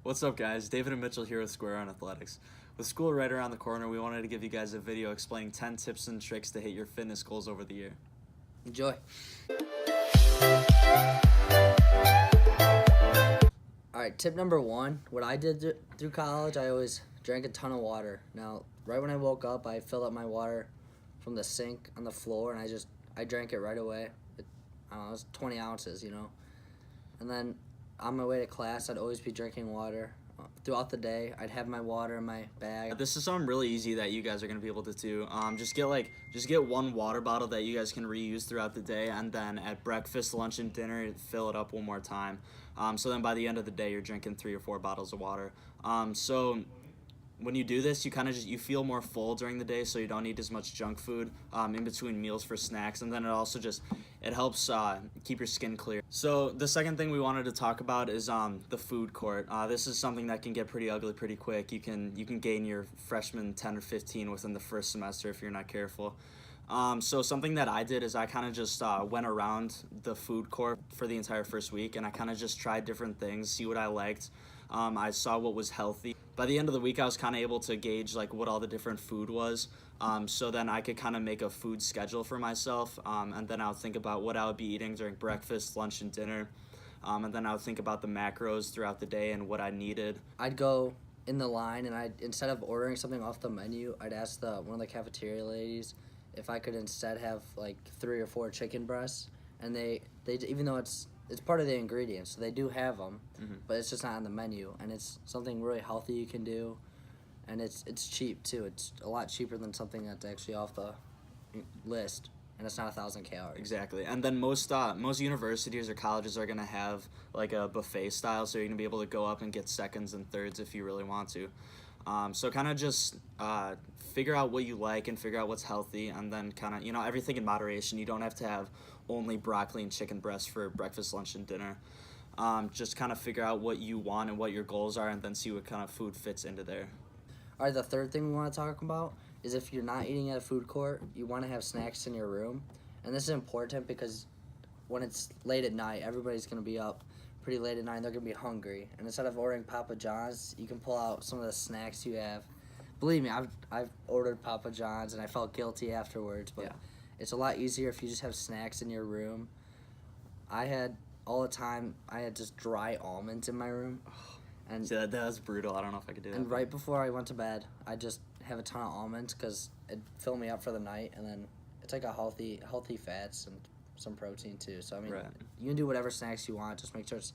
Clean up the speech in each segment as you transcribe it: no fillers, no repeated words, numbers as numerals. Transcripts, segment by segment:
What's up, guys? David and Mitchell here with Square on Athletics. With school right around the corner, we wanted to give you guys a video explaining 10 tips and tricks to hit your fitness goals over the year. Enjoy. Alright, tip number one. What I did through college, I always drank a ton of water. Now, right when I woke up, I filled up my water from the sink on the floor, and I drank it right away. I don't know, it was 20 ounces, And then on my way to class, I'd always be drinking water. Throughout the day, I'd have my water in my bag. This is something really easy that you guys are gonna be able to do. Just get one water bottle that you guys can reuse throughout the day, and then at breakfast, lunch, and dinner, fill it up one more time. So then by the end of the day, you're drinking 3 or 4 bottles of water. So when you do this, you feel more full during the day, so you don't need as much junk food in between meals for snacks, and then it helps keep your skin clear. So the second thing we wanted to talk about is the food court. This is something that can get pretty ugly pretty quick. You can gain your freshman 10 or 15 within the first semester if you're not careful. So something that I did is I kind of just went around the food court for the entire first week, and I kind of just tried different things, see what I liked. I saw what was healthy. By the end of the week, I was kind of able to gauge like what all the different food was. So then I could kind of make a food schedule for myself, and then I would think about what I would be eating during breakfast, lunch, and dinner. And then I would think about the macros throughout the day and what I needed. I'd go in the line, and instead of ordering something off the menu, I'd ask one of the cafeteria ladies if I could instead have like 3 or 4 chicken breasts, and they even though it's part of the ingredients, so they do have them, but it's just not on the menu, and it's something really healthy you can do, and it's cheap too. It's a lot cheaper than something that's actually off the list, and it's not 1,000 calories. Exactly, and then most universities or colleges are gonna have like a buffet style, so you're gonna be able to go up and get seconds and thirds if you really want to. So kind of just figure out what you like and figure out what's healthy, and then kind of, everything in moderation. You don't have to have only broccoli and chicken breast for breakfast, lunch, and dinner. Just kind of figure out what you want and what your goals are, and then see what kind of food fits into there. All right, the third thing we want to talk about is if you're not eating at a food court, you want to have snacks in your room. And this is important because when it's late at night, everybody's going to be up pretty late at night, and they're going to be hungry. And instead of ordering Papa John's, you can pull out some of the snacks you have. Believe me, I've ordered Papa John's, and I felt guilty afterwards, but It's a lot easier if you just have snacks in your room. I had just dry almonds in my room. And see, that was brutal. I don't know if I could do that. And right before I went to bed, I just have a ton of almonds because it filled me up for the night, and then it's like a healthy fats and some protein too. So I mean, You can do whatever snacks you want. Just make sure it's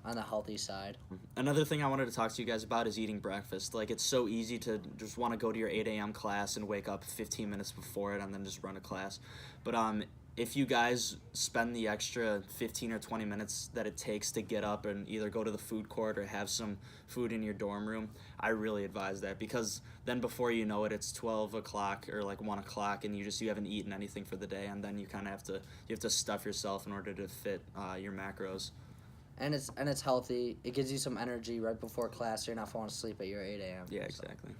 on the healthy side. Another thing I wanted to talk to you guys about is eating breakfast. Like, it's so easy to just want to go to your 8 a.m. class and wake up 15 minutes before it and then just run a class. But if you guys spend the extra 15 or 20 minutes that it takes to get up and either go to the food court or have some food in your dorm room, I really advise that, because then before you know it, it's 12 o'clock or like 1 o'clock, and you haven't eaten anything for the day, and then you kind of have to stuff yourself in order to fit your macros. And it's healthy. It gives you some energy right before class, so you're not falling asleep at your 8 a.m. Yeah, exactly.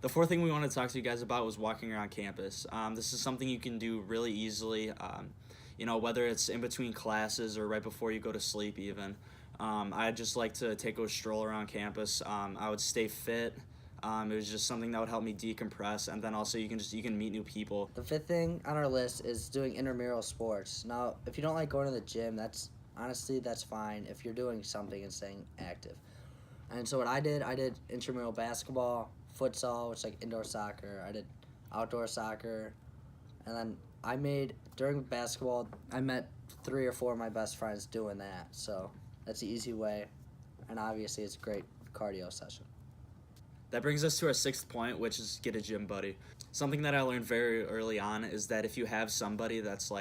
The fourth thing we wanted to talk to you guys about was walking around campus. This is something you can do really easily, whether it's in between classes or right before you go to sleep even. I just like to take a stroll around campus. I would stay fit. It was just something that would help me decompress, and then also you can meet new people. The fifth thing on our list is doing intramural sports. Now, if you don't like going to the gym, that's fine if you're doing something and staying active. And so what I did intramural basketball, futsal, which is like indoor soccer. I did outdoor soccer, and then during basketball, I met 3 or 4 of my best friends doing that. So that's the easy way, and obviously it's a great cardio session. That brings us to our 6th point, which is get a gym buddy. Something that I learned very early on is that if you have somebody that's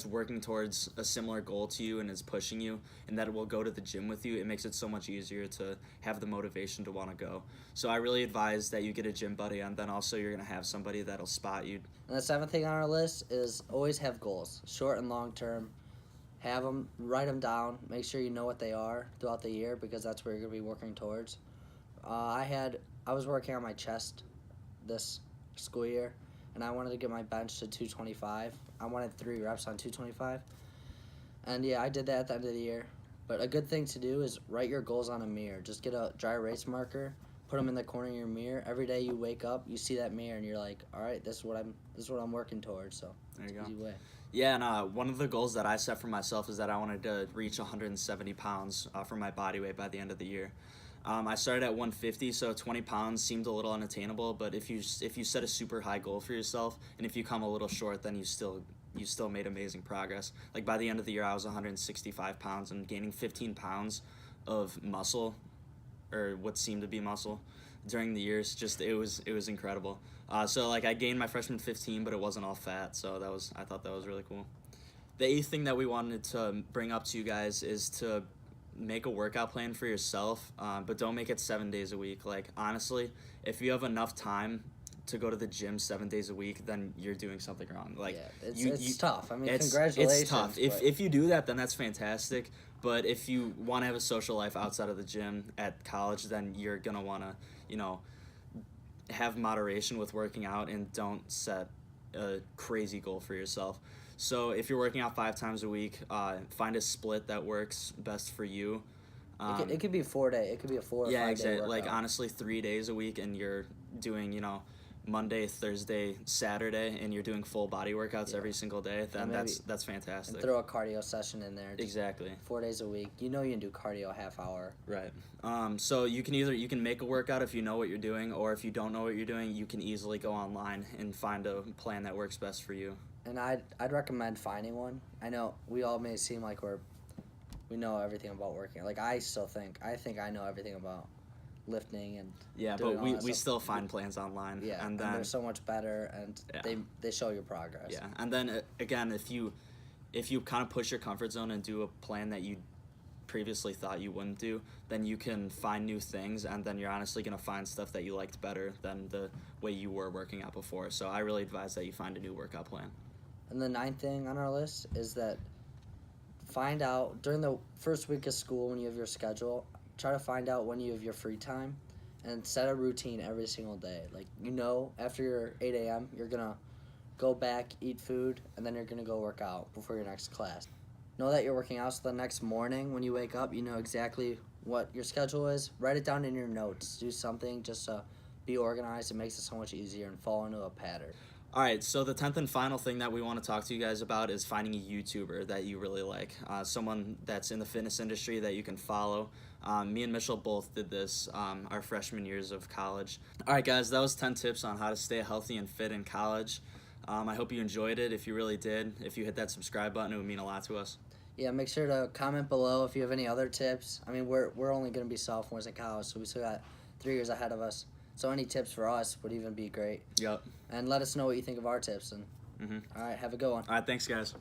working towards a similar goal to you and is pushing you, and that will go to the gym with you, it makes it so much easier to have the motivation to want to go. So I really advise that you get a gym buddy, and then also you're going to have somebody that'll spot you. And the 7th thing on our list is always have goals, short and long term. Have them, write them down, make sure you know what they are throughout the year, because that's where you're going to be working towards. I was working on my chest this school year, and I wanted to get my bench to 225. I wanted 3 reps on 225. And yeah, I did that at the end of the year. But a good thing to do is write your goals on a mirror. Just get a dry erase marker, put them in the corner of your mirror. Every day you wake up, you see that mirror, and you're like, all right, this is what I'm working towards. So There you it's go. an easy way. Yeah, and one of the goals that I set for myself is that I wanted to reach 170 pounds for my body weight by the end of the year. I started at 150, so 20 pounds seemed a little unattainable. But if you set a super high goal for yourself, and if you come a little short, then you still made amazing progress. Like by the end of the year, I was 165 pounds and gaining 15 pounds of muscle, or what seemed to be muscle, during the years. Just it was incredible. So like I gained my freshman 15, but it wasn't all fat. So I thought that was really cool. The eighth thing that we wanted to bring up to you guys is to make a workout plan for yourself, but don't make it 7 days a week. Like honestly, if you have enough time to go to the gym 7 days a week, then you're doing something wrong. Like yeah, it's tough. I mean, it's congratulations. It's tough. If you do that, then that's fantastic. But if you want to have a social life outside of the gym at college, then you're gonna want to, have moderation with working out and don't set a crazy goal for yourself. So if you're working out 5 times a week, find a split that works best for you. It could be 4 day. It could be a 4 or 5 day exactly. workout. Like honestly, 3 days a week, and you're doing Monday, Thursday, Saturday, and you're doing full body workouts every single day. Then that's fantastic. And throw a cardio session in there. Exactly. 4 days a week. You can do cardio a half hour. Right. So you can make a workout if you know what you're doing, or if you don't know what you're doing, you can easily go online and find a plan that works best for you. And I'd recommend finding one. I know we all may seem like we know everything about working. Like I think I know everything about lifting and but we stuff. still find plans online. Yeah, and then they're so much better, and they show your progress. Yeah, and then again, if you kind of push your comfort zone and do a plan that you previously thought you wouldn't do, then you can find new things, and then you're honestly going to find stuff that you liked better than the way you were working out before. So I really advise that you find a new workout plan. And the 9th thing on our list is that find out during the first week of school when you have your schedule, try to find out when you have your free time and set a routine every single day. Like, after your 8 a.m., you're going to go back, eat food, and then you're going to go work out before your next class. Know that you're working out so the next morning when you wake up, you know exactly what your schedule is. Write it down in your notes. Do something just to be organized. It makes it so much easier and fall into a pattern. All right, so the 10th and final thing that we want to talk to you guys about is finding a YouTuber that you really like, someone that's in the fitness industry that you can follow. Me and Mitchell both did this our freshman years of college. All right, guys, that was 10 tips on how to stay healthy and fit in college. I hope you enjoyed it. If you really did, if you hit that subscribe button, it would mean a lot to us. Yeah, make sure to comment below if you have any other tips. I mean, we're only going to be sophomores in college, so we still got 3 years ahead of us. So any tips for us would even be great. Yep. And let us know what you think of our tips. And all right, have a good one. All right, thanks, guys.